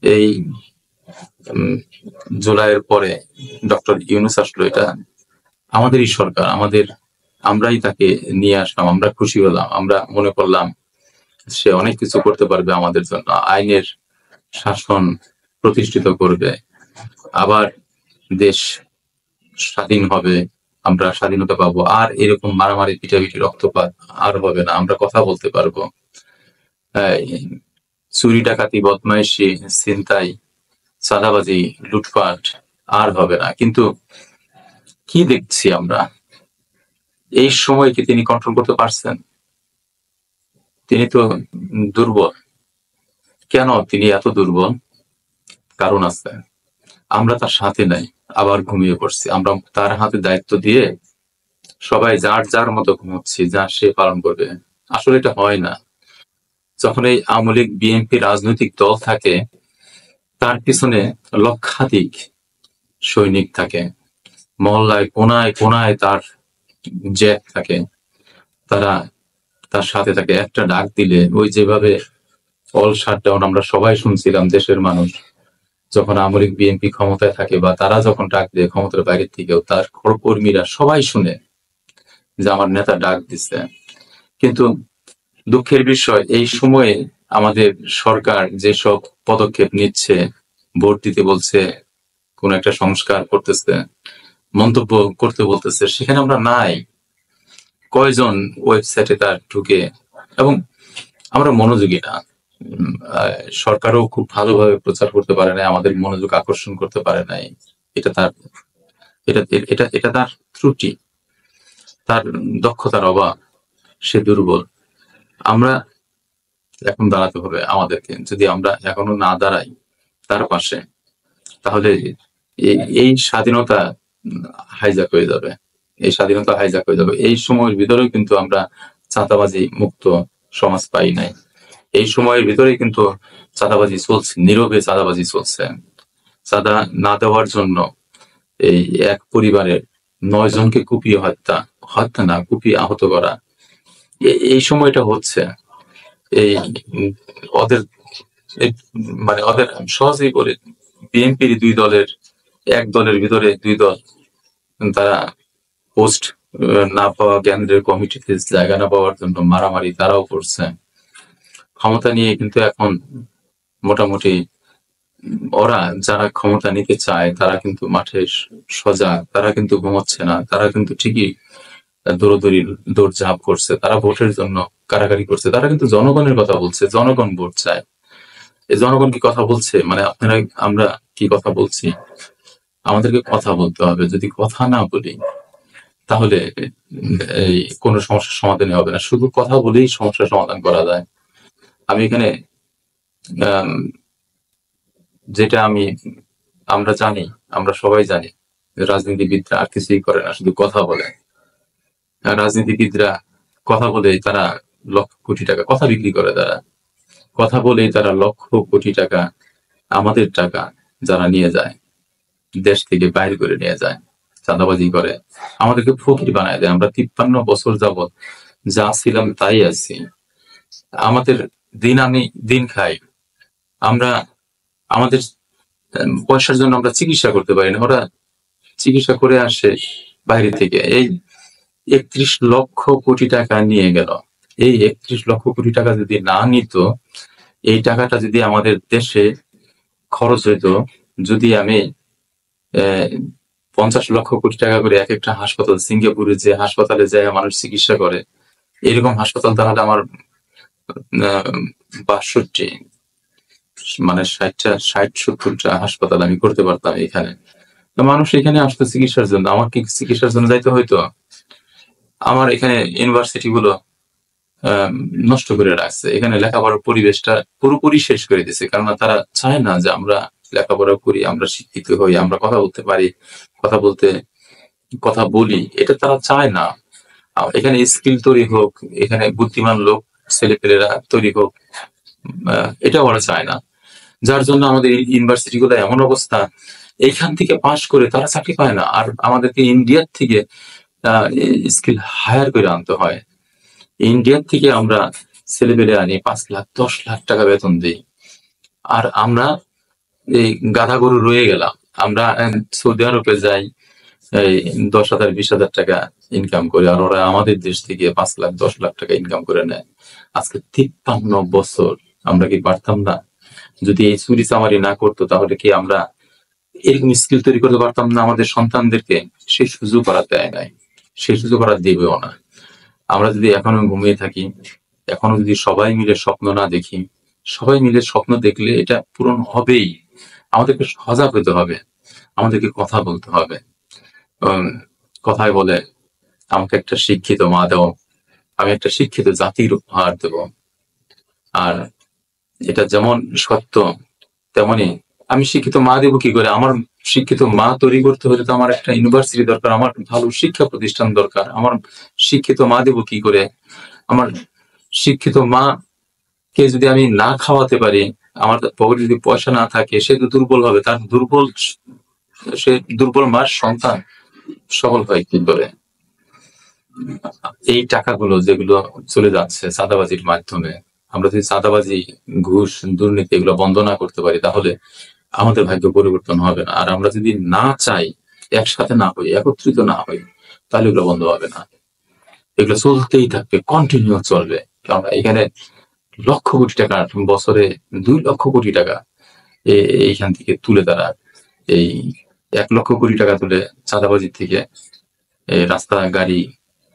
এই জুলাইয়ের পরে ডক্টর ইউনূস আসলো, এটা আমাদেরই সরকার, আমরাই তাকে নিয়ে আসলাম, আমরা খুশি হলাম, আমরা মনে করলাম সে অনেক কিছু করতে পারবে আমাদের জন্য, আইনের শাসন প্রতিষ্ঠিত করবে, আবার দেশ স্বাধীন হবে, আমরা স্বাধীনতা পাবো, আর এরকম মারামারি পিটাপিটি রক্তপাত আর হবে না, আমরা কথা বলতে পারবো, চুরি ডাকাতি বদমাইশি ছিনতাই চাঁদাবাজি লুটপাট আর হবে না। কিন্তু কি দেখছি আমরা, এই সময় কি তিনি কন্ট্রোল করতে পারছেন? তিনি তো দুর্বল। কেন তিনি এত দুর্বল? কারণ আছে, আমরা তার সাথে নাই, আবার ঘুমিয়ে পড়ছি, আমরা তার হাতে দায়িত্ব দিয়ে সবাই যার যার মতো ঘুমোচ্ছি, যা সে পালন করবে। আসলে এটা হয় না। যখন এই আওয়ামী লীগ বিএনপি রাজনৈতিক দল থাকে, তার পিছনে লক্ষাধিক সৈনিক থাকে, মহল্লায় কোনায় কোনায় তার জ্যাক থাকে, তারা তার সাথে থাকে। একটা ডাক দিলে, ওই যেভাবে অল শাটডাউন আমরা সবাই শুনছিলাম দেশের মানুষ, যখন আওয়ামী লীগ বিএনপি ক্ষমতায় থাকে বা তারা যখন ডাক দেয় ক্ষমতার বাইরে থেকেও, তার কর্মীরা সবাই শুনে যে আমার নেতা ডাক দিচ্ছে। কিন্তু দুঃখের বিষয়, এই সময়ে আমাদের সরকার যেসব পদক্ষেপ নিচ্ছে, ভোট দিতে বলছে, কোন একটা সংস্কার করতেছে, মন্তব্য করতে বলতেছে, সেখানে আমরা নাই। কয়জন ওয়েবসাইটে তার ঢুকে, এবং আমরা মনোযোগী না। সরকারও খুব ভালোভাবে প্রচার করতে পারে নাই, আমাদের মনোযোগ আকর্ষণ করতে পারে নাই। এটা তার এটা এটা এটা তার ত্রুটি, তার দক্ষতার অভাব, সে দুর্বল। আমরা এখন দাঁড়াতে হবে আমাদেরকে, যদি আমরা এখনো না দাঁড়াই তার পাশে, তাহলে এই স্বাধীনতা হাইজ্যাক হয়ে যাবে, এই স্বাধীনতা হাইজ্যাক হয়ে যাবে। এই সময়ের ভিতরেও কিন্তু আমরা চাঁদাবাজি মুক্ত সমাজ পাই নাই। এই সময়ের ভিতরেই কিন্তু চাঁদাবাজি চলছে, নীরবে চাঁদাবাজি চলছে। চাঁদা না দেওয়ার জন্য এই এক পরিবারের 9 জনকে কুপিয়ে হত্যা না, কুপিয়ে আহত করা, এই সময়টা হচ্ছে। এই ওদের মানে ওদের সহজেই বলে, বিএনপির এক দলের ভিতরে 2 দল, তারা পোস্ট না পাওয়া, কেন্দ্রের কমিটিতে জায়গা না পাওয়ার জন্য মারামারি তারাও করছে। ক্ষমতা নিয়ে কিন্তু এখন মোটামুটি ওরা যারা ক্ষমতা নিতে চায় তারা কিন্তু মাঠে সজাগ, তারা কিন্তু ঘুমাচ্ছে না, তারা কিন্তু ঠিকই দৌড়ঝাঁপ করছে, তারা ভোটের জন্য কারাকারি করছে, তারা কিন্তু জনগণের কথা বলছে, জনগণ ভোট চায়। এই জনগণ কি কথা বলছে? মানে আপনারা আমরা কি কথা বলছি? আমাদেরকে কথা বলতে হবে। যদি কথা না বলি, তাহলে এই কোনো সমস্যার সমাধানই হবে না। শুধু কথা বলেই সমস্যার সমাধান করা যায়। আমি এখানে যেটা আমরা জানি, আমরা সবাই জানি, রাজনীতিবিদরা আর কিছুই করে না, শুধু কথা বলে। রাজনীতিবিদরা কথা বলে তারা লক্ষ কোটি টাকা কথা বিক্রি করে, তারা কথা বলে তারা লক্ষ কোটি টাকা, আমাদের টাকা যারা নিয়ে যায়, দেশ থেকে বাইরে করে নিয়ে যায়, চাঁদাবাজি করে, আমাদেরকে ফকির বানায় দেয়। আমরা 53 বছর যাবৎ যা ছিলাম তাই আছি, আমাদের দিন আনি দিন খাই, আমরা আমাদের পয়সার জন্য আমরা চিকিৎসা করতে পারি না, ওরা চিকিৎসা করে আসে বাইরে থেকে। এই 31 লক্ষ কোটি টাকা নিয়ে গেল। এই 31 লক্ষ কোটি টাকা যদি না নিত, এই টাকাটা যদি আমাদের দেশে খরচ হইতো, যদি আমি 50 লক্ষ কোটি টাকা করে এক একটা হাসপাতাল, সিঙ্গাপুরে যে হাসপাতালে যায় মানুষ চিকিৎসা করে, এরকম হাসপাতাল তাহলে আমার 62 মানে 60-70টা হাসপাতাল আমি করতে পারতাম এখানে। তো মানুষ এখানে আসতো চিকিৎসার জন্য, আমার কি চিকিৎসার জন্য যাইতে হইতো? আমার এখানে ইউনিভার্সিটি গুলো নষ্ট করে রাখছে, এখানে লেখাপড়ার পরিবেশটা পুরোপুরি শেষ করে দিয়েছে, কারণ তারা চায় না যে আমরা লেখাপড়া করি, আমরা শিক্ষিত হই, আমরা কথা বলতে পারি, কথা বলি, এটা তারা চায় না। এখানে স্কিল তৈরি হোক, এখানে বুদ্ধিমান লোক ছেলেপেলেরা তৈরি হোক, এটা ওরা চায় না। যার জন্য আমাদের ইউনিভার্সিটি গুলো এমন অবস্থা, এইখান থেকে পাশ করে তারা চাকরি পায় না, আর আমাদেরকে ইন্ডিয়ার থেকে স্কিল হায়ার করে আনতে হয়। ইন্ডিয়ার থেকে আমরা ছেলেপেলে আনি, 5 লাখ 10 লাখ টাকা বেতন দিই, আর আমরা এই গাধা গরু রয়ে গেলাম। আমরা সৌদি আরবে যাই, এই 10,000 20,000 টাকা ইনকাম করে, আর ওরা আমাদের দেশ থেকে 5 লাখ 10 লাখ টাকা ইনকাম করে নেয়। আজকে 53 বছর আমরা কি পারতাম না? যদি এই চুরি চামারি না করতো তাহলে কি আমরা এরকম স্কিল তৈরি করতে পারতাম না আমাদের সন্তানদেরকে? সেই সুযোগ ওরা দেয় নাই, সেই সুযোগ ওরা দেবেও না। আমরা যদি এখনো ঘুমিয়ে থাকি, এখনো যদি সবাই মিলে স্বপ্ন না দেখি, সবাই মিলে স্বপ্ন দেখলে এটা পূরণ হবেই। আমাদেরকে সজাগ হতে হবে, আমাদেরকে কথা বলতে হবে। কথায় বলে, আমাকে একটা শিক্ষিত মা দাও, আমি একটা শিক্ষিত জাতির উপহার দেব। আর এটা যেমন সত্য, তেমনি আমি শিক্ষিত মা দেব কি করে? আমার শিক্ষিত মা তৈরি করতে হলে তো আমার একটা ইউনিভার্সিটি দরকার, আমার ভালো শিক্ষা প্রতিষ্ঠান দরকার। আমার শিক্ষিত মা দেব কি করে? আমার শিক্ষিত মা কে যদি আমি না খাওয়াতে পারি, আমার পকেটে যদি পয়সা না থাকে, সে তো দুর্বল হবে। তার সে দুর্বল মার সন্তান সবল হয় কি করে? এই টাকাগুলো যেগুলো চলে যাচ্ছে চাঁদাবাজির মাধ্যমে, আমরা যদি চাঁদাবাজি, ঘুষ, দুর্নীতি এগুলো বন্ধ না করতে পারি, তাহলে আমাদের ভাগ্য পরিবর্তন হবে না। আর আমরা যদি না চাই, একসাথে না হই, একত্রিত না হই, তাহলে এগুলো বন্ধ হবে না। এগুলো চলতেই থাকবে, কন্টিনিউ চলবে। কারণ এখানে লক্ষ কোটি টাকা, বছরে 2 লক্ষ কোটি টাকা এইখান থেকে তুলে তারা, এই 1 লক্ষ কোটি টাকা তুলে চাঁদাবাজির থেকে, রাস্তা, গাড়ি,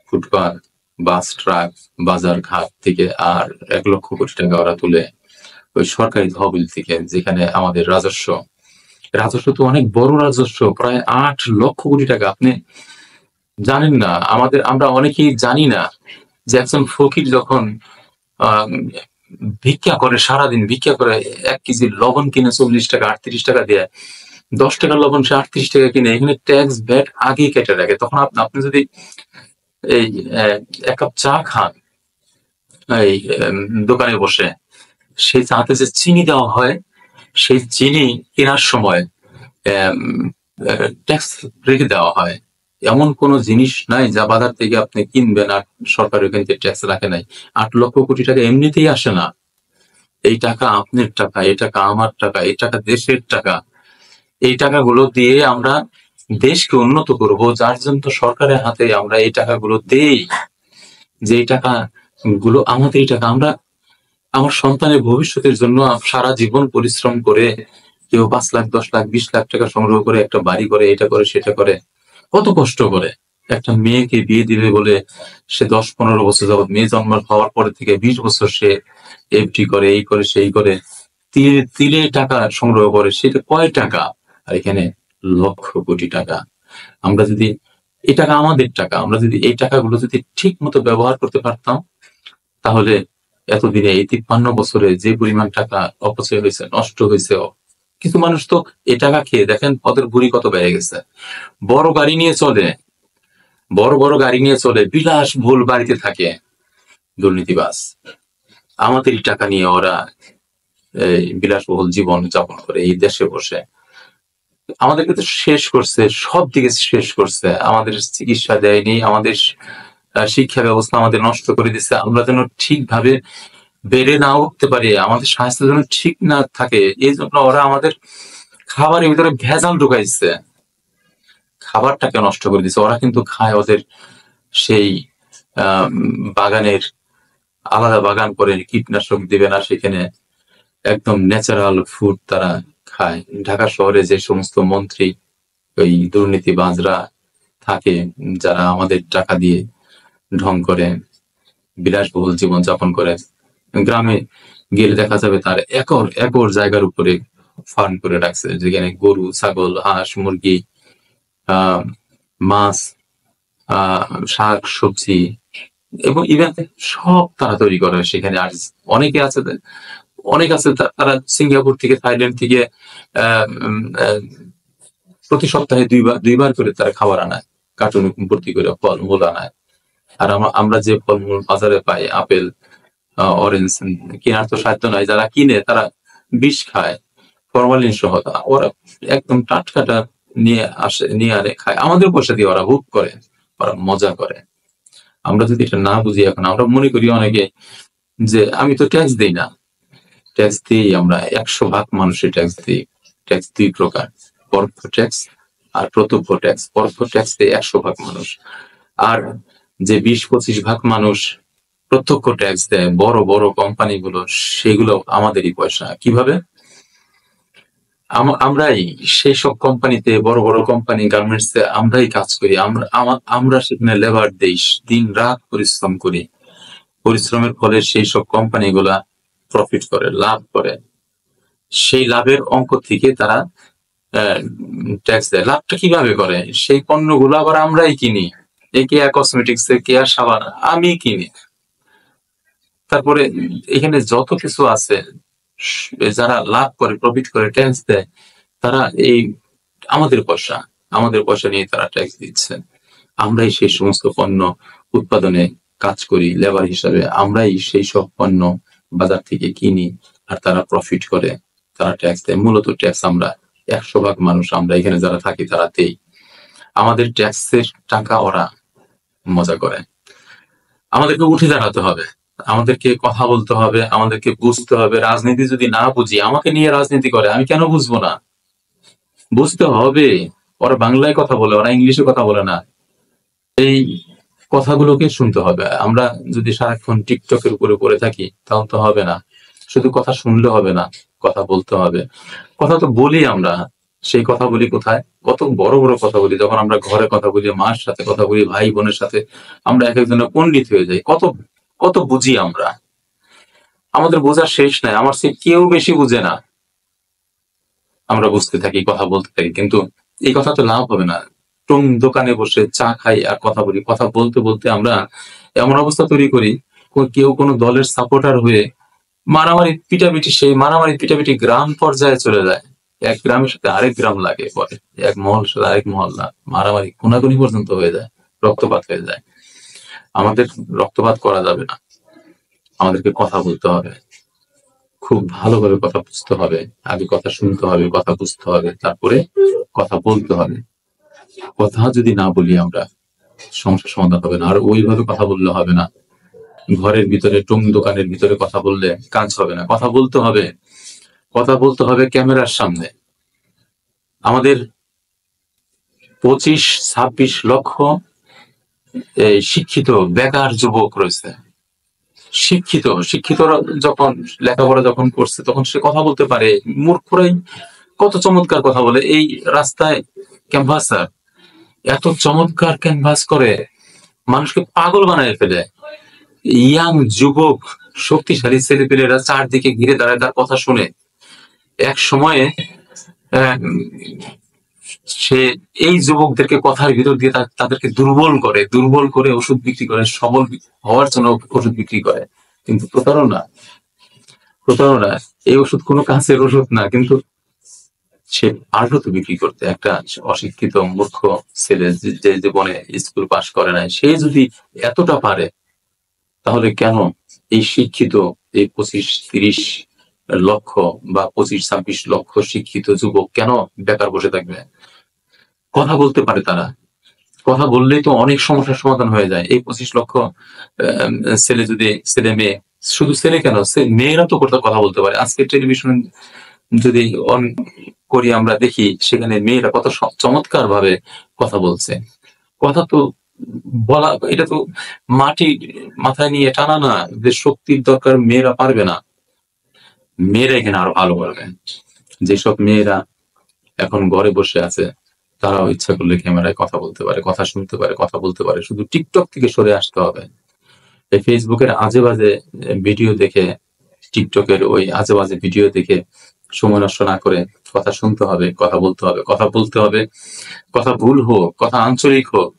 ফুটপাত, বাস, ট্রাক, বাজার ঘাট থেকে। আর 1 লক্ষ কোটি টাকা ওরা তুলে ওই সরকারি তহবিল থেকে, যেখানে আমাদের রাজস্ব তো অনেক বড় রাজস্ব, প্রায় 8 লক্ষ কোটি টাকা। আপনি জানেন না, আমরা অনেকেই জানি না যে একজন ফকির যখন ভিক্ষা করে, সারাদিন ভিক্ষা করে, 1 কেজি লবণ কিনে 40 টাকা 38 টাকা দিয়ে, 10 টাকার লবণ সে 38 টাকা কিনে, এখানে ট্যাক্স ভ্যাট আগেই কেটে রাখে। তখন আপনি যদি এই 1 কাপ চা খান এই দোকানে বসে, সেই চাতে যে চিনি দেওয়া হয়, সেই চিনি কেনার সময় ট্যাক্স রেখে দেওয়া হয়। এমন কোন জিনিস নাই যা বাজার থেকে আপনি কিনবেন আর সরকার ওখান থেকে ট্যাক্স রাখে নাই। 8 লক্ষ কোটি টাকা এমনিতেই আসে না। এই টাকা আপনার টাকা, এই টাকা আমার টাকা, এই টাকা দেশের টাকা। এই টাকাগুলো দিয়ে আমরা দেশকে উন্নত করব, যার জন্য সরকারের হাতে আমরা এই টাকাগুলো দেই। যে টাকা গুলো আমাদেরই টাকা, আমরা আমার সন্তানের ভবিষ্যতের জন্য সারা জীবন পরিশ্রম করে, কেউ 5 লাখ 10 লাখ 20 লাখ টাকা সংগ্রহ করে একটা বাড়ি করে, এটা করে সেটা করে, কত কষ্ট করে একটা মেয়েকে বিয়ে দিবে বলে সে 10-15 বছর যাবত, মেয়ে জন্ম হওয়ার পরে থেকে 20 বছর সে এফডি করে, এই করে সেই করে, তিলে তিলে টাকা সংগ্রহ করে। সেটা কয় টাকা? আর এখানে লক্ষ কোটি টাকা। আমরা যদি, এই টাকা আমাদের টাকা, আমরা যদি এই টাকাগুলো যদি ঠিক মতো ব্যবহার করতে পারতাম, তাহলে এতদিনে এই 53 বছরে যে পরিমাণ টাকা অপচয় হয়েছে, নষ্ট হয়েছে, কিছু মানুষ তো এই টাকা খেয়ে দেখেন ওদের ভুঁড়ি কত বেড়ে গেছে। বড় গাড়ি নিয়ে চলে, বড় বড় গাড়ি নিয়ে চলে, বিলাসবহুল বাড়িতে থাকে দুর্নীতিবাজ। আমাদেরই টাকা নিয়ে ওরা এই বিলাসবহুল জীবন যাপন করে এই দেশে বসে। আমাদেরকে তো শেষ করছে, সব দিকে শেষ করছে। আমাদের চিকিৎসা দেয়নি, আমাদের শিক্ষা ব্যবস্থা আমাদের নষ্ট করে দিচ্ছে। আমরা যেন ঠিকভাবে বেড়ে না উঠতে পারি, আমাদের স্বাস্থ্য যেন ঠিক না থাকে, এই জন্য ওরা আমাদের খাবারের ভিতরে ভেজাল ঢুকাইছে, খাবারটাকে নষ্ট করে দিচ্ছে। ওরা কিন্তু খায় ওদের সেই বাগানের, আলাদা বাগান করে, কীটনাশক দিবে না সেখানে, একদম ন্যাচারাল ফুড তারা খায়। ঢাকা শহরে যে সমস্ত মন্ত্রী, ওই দুর্নীতিবাজরা থাকে, যারা আমাদের টাকা দিয়ে ঢং করে বিলাসবহুল জীবন যাপন করে, গ্রামে গেলে দেখা যাবে তার একর একর জায়গার উপরে ফার্ম করে রাখছে, যেখানে গরু, ছাগল, হাঁস, মুরগি, মাছ, শাক, সবজি এবং ইভেন সব তারা তৈরি করে সেখানে। আর অনেকে আছে, তারা সিঙ্গাপুর থেকে, থাইল্যান্ড থেকে প্রতি সপ্তাহে 2 বার করে তারা খাবার আনায়, কার্টুন ভর্তি করে ফলমূল আনায়। আর আমরা যে ফলমূল বাজারে পাই, আপেল, অরেঞ্জ, কেনার তো সাধ্য নাই। যারা কিনে তারা বিষ খায়, ফরমালিন সহ। ওরা একদম টাটকাটা নিয়ে আসে, নিয়ে আনে, খায়, আমাদের পয়সা দিয়ে ওরা ভোগ করে, ওরা মজা করে। আমরা যদি এটা না বুঝি, এখন আমরা মনে করি অনেকে যে আমি তো ট্যাক্স দিই না। ট্যাক্স দিই আমরা, 100 ভাগ মানুষের ট্যাক্স দিই। ট্যাক্স দুই প্রকার, পরোক্ষ ট্যাক্স আর প্রত্যক্ষ ট্যাক্স। পরোক্ষ ট্যাক্সে 100% মানুষ, আর যে 20-25% মানুষ প্রত্যক্ষ ট্যাক্স দেয়, বড় বড় কোম্পানিগুলো, সেগুলো আমাদেরই পয়সা। কিভাবে? আমরাই সেই সব কোম্পানিতে, বড় বড় কোম্পানি, গার্মেন্টস এ আমরাই কাজ করি, আমরা সেখানে লেবার দেই, দিন রাত পরিশ্রম করি। পরিশ্রমের ফলে সেই সব কোম্পানিগুলা প্রফিট করে, লাভ করে। সেই লাভের অঙ্ক থেকে তারা ট্যাক্স দেয়। লাভটা কিভাবে করে? সেই পণ্যগুলো আবার আমরাই কিনি। এই কেয়া কসমেটিক্স এর কেয়া সাবান আমি কিনি। তারপরে এখানে যত কিছু আছে, যারা লাভ করে, প্রফিট করে, ট্যাক্স দেয়, তারা এই আমাদের পয়সা নিয়ে তারা ট্যাক্স দিচ্ছে। আমরাই সেই সমস্ত পণ্য উৎপাদনে কাজ করি, লেবার হিসাবে আমরাই সেই সব পণ্য বাজার থেকে কিনি, আর তারা প্রফিট করে, তারা ট্যাক্স দেয়। মূলত ট্যাক্স আমরা 100% মানুষ, আমরা এখানে যারা থাকি তারা দেই। আমাদের ট্যাক্সের টাকা ওরা মজা করে। আমাদেরকে উঠে দাঁড়াতে হবে, আমাদেরকে কথা বলতে হবে, আমাদেরকে বুঝতে হবে। রাজনীতি যদি না বুঝি, আমাকে নিয়ে রাজনীতি করে, আমি কেন বুঝবো না? বুঝতে হবে। ওরা বাংলায় কথা বলে, ওরা ইংলিশে কথা বলে না। এই কথাগুলোকে শুনতে হবে। আমরা যদি সারাক্ষণ টিকটকের উপরে পড়ে থাকি তাহলে তো হবে না। শুধু কথা শুনলে হবে না, কথা বলতে হবে। কথা তো বলি আমরা, সেই কথা বলি কোথায়? কত বড় বড় কথা বলি, যখন আমরা ঘরে কথা বলি, মার সাথে কথা বলি, ভাই বোনের সাথে, আমরা এক একজনের পণ্ডিত হয়ে যাই। কত কত বুঝি আমরা, আমাদের বোঝার শেষ নাই। আমার সে কেউ বেশি বুঝে না, আমরা বুঝতে থাকি, কথা বলতে থাকি, কিন্তু এই কথা তো লাভ হবে না। টং দোকানে বসে চা খাই আর কথা বলি, কথা বলতে বলতে আমরা এমন অবস্থা তৈরি করি, কেউ কোনো দলের সাপোর্টার হয়ে মারামারি পিটাপিটি, সেই মারামারি পিটাপিটি গ্রাম পর্যায়ে চলে যায়। এক গ্রামের সাথে আরেক গ্রাম লাগে, পরে এক মহল সাথে আরেক মহল্লা, মারামারি খুনাখুনি পর্যন্ত হয়ে যায়, রক্তপাত হয়ে যায়। আমাদের রক্তপাত করা যাবে না, আমাদেরকে কথা বলতে হবে, খুব ভালোভাবে কথা বুঝতে হবে। আগে কথা শুনতে হবে, কথা বুঝতে হবে, তারপরে কথা বলতে হবে। কথা যদি না বলি আমরা, সমস্যার সমাধান হবে না। আর ওইভাবে কথা বললে হবে না, ঘরের ভিতরে, টং দোকানের ভিতরে কথা বললে কাজ হবে না। কথা বলতে হবে, কথা বলতে হবে ক্যামেরার সামনে। আমাদের 25-26 লক্ষ শিক্ষিত বেকার যুবক রয়েছে। শিক্ষিতরা যখন লেখাপড়া যখন করছে, তখন সে কথা বলতে পারে। মূর্খরাই কত চমৎকার কথা বলে। এই রাস্তায় ক্যানভাসার এত চমৎকার ক্যানভাস করে, মানুষকে পাগল বানায় ফেলে। ইয়াং যুবক শক্তিশালী ছেলেপেলেরা চারদিকে ঘিরে দাঁড়ায় তার কথা শুনে। এক সময়ে সে এই যুবকদেরকে কথার ভিতর দিয়ে তাদেরকে দুর্বল করে ওষুধ বিক্রি করে, সবল হওয়ার জন্য ওষুধ বিক্রি করে। কিন্তু প্রতারণা, এই ওষুধ কোনো কাছের ওষুধ না, কিন্তু সে পারলো তো বিক্রি করতে। একটা অশিক্ষিত মূর্খ ছেলে, যে জীবনে স্কুল পাশ করে নাই, সে যদি এতটা পারে, তাহলে কেন এই শিক্ষিত, এই 25-30 লক্ষ বা 25-26 লক্ষ শিক্ষিত যুবক কেন বেকার বসে থাকবে? কথা বলতে পারে তারা, কথা বললেই তো অনেক সমস্যার সমাধান হয়ে যায়। এই 25 লক্ষ ছেলে মেয়ে, শুধু ছেলে কেন, মেয়েরা তো কথা বলতে পারে। আজকে টেলিভিশন যদি অন করি, আমরা দেখি সেখানে মেয়েরা কত চমৎকার ভাবে কথা বলছে। কথা তো বলা, এটা তো মাটি মাথায় নিয়ে টানা না, যে শক্তির দরকার মেয়েরা পারবে না। মেয়েরা এখানে আরো ভালো পারবে। যেসব মেয়েরা এখন ঘরে বসে আছে, তারাও ইচ্ছা করলে ক্যামেরায় কথা বলতে পারে, কথা শুনতে পারে, কথা বলতে পারে। শুধু টিকটক থেকে সরে আসতে হবে। এই ফেসবুকের আজে বাজে ভিডিও দেখে, টিকটকের ওই আজে বাজে ভিডিও দেখে সময় নষ্ট না করে কথা শুনতে হবে, কথা বলতে হবে। কথা ভুল হোক, কথা আঞ্চলিক হোক,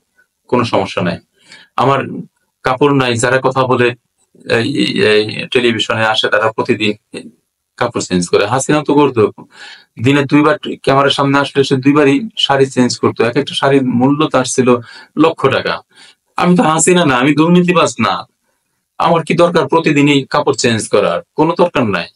কোনো সমস্যা নাই। আমার কাপড় নাই, যারা কথা বলে টেলিভিশনে আসে, তারা প্রতিদিন কাপড় চেঞ্জ করে। হাসিনা তো করতো, দিনে 2বার ক্যামেরার সামনে আসলে সে 2বারই শাড়ি চেঞ্জ করতো। এক একটা শাড়ির মূল্য তার ছিল লক্ষ টাকা। আমি তো হাসিনা না, আমি দুর্নীতিবাজ না। আমার কি দরকার প্রতিদিনই কাপড় চেঞ্জ করার? কোনো দরকার নাই।